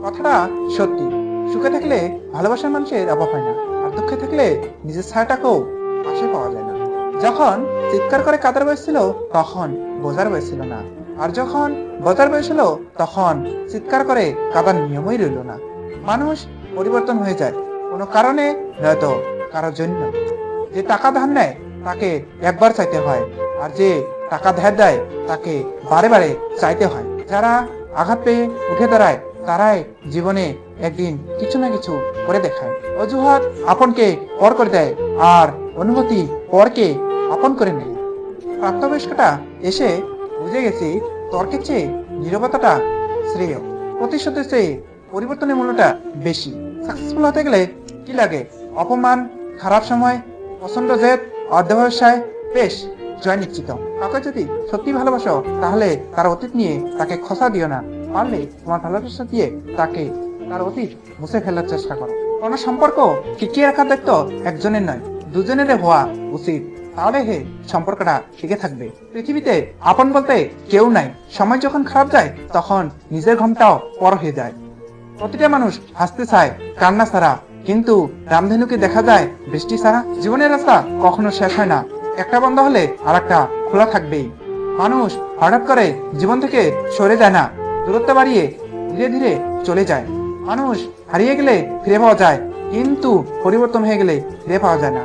কথাটা সত্যি। সুখে থাকলে ভালোবাসার মানুষের অভাব হয় না, আর দুঃখে থাকলে নিজের ছায়াটাকেও পাশে পাওয়া যায় না। যখন চিৎকার করে কাঁদার বয়স ছিল, তখন বোঝার বয়স ছিল না। আর যখন বোঝার বয়স হলো, তখন চিৎকার করে কাঁদার নিয়মই রইল না। মানুষ পরিবর্তন হয়ে যায় কোনো কারণে, নয়তো কারোর জন্য। যে টাকা ধার নেয় তাকে একবার চাইতে হয়, আর যে টাকা ধার দেয় তাকে বারে বারে চাইতে হয়। যারা আঘাত পেয়ে উঠে দাঁড়ায়, তারাই জীবনে একদিন কিছু না কিছু করে দেখায়। অজুহাত আপনকে পর করে দেয়, আর অনুভূতি পরকে আপন করে নেয়। প্রাপ্তবয়স্কটা এসে বুঝে গেছি, তর্কের চেয়ে নীরবতাটা শ্রেয়। প্রতিশোধের চেয়ে পরিবর্তনের মূল্যটা বেশি। সাকসেসফুল হতে গেলে কি লাগে? অপমান, খারাপ সময়, প্রচন্ড জেদ, অর্ধব্যবসায়, বেশ জয় নিশ্চিত। কাউকে যদি সত্যি ভালোবাসো, তাহলে তার অতীত নিয়ে তাকে খোঁচা দিও না। পারলে তোমার ভালোবাসা দিয়ে তাকে তার অতীত মুছে ফেলার চেষ্টা করো। কোনো সম্পর্ক টিকিয়ে রাখার দায়িত্ব একজনের নয়, দুজনের হওয়া উচিত। তাহলে সম্পর্কটা টিকে থাকবে। পৃথিবীতে আপন বলতে কেউ নাই। সময় যখন খারাপ যায়, তখন নিজের ঘুমটাও পর হয়ে যায়। প্রতিটা মানুষ হাসতে চায় কান্না ছাড়া, কিন্তু রামধেনুকে দেখা যায় বৃষ্টি ছাড়া। জীবনের রাস্তা কখনো শেষ হয় না, একটা বন্ধ হলে আর একটা খোলা থাকবেই। মানুষ হঠাৎ করে জীবন থেকে সরে যায় না, দূরত্ব বাড়িয়ে ধীরে ধীরে চলে যায়। মানুষ হারিয়ে গেলে ফিরে পাওয়া যায়, কিন্তু পরিবর্তন হয়ে গেলে ফিরে পাওয়া যায় না।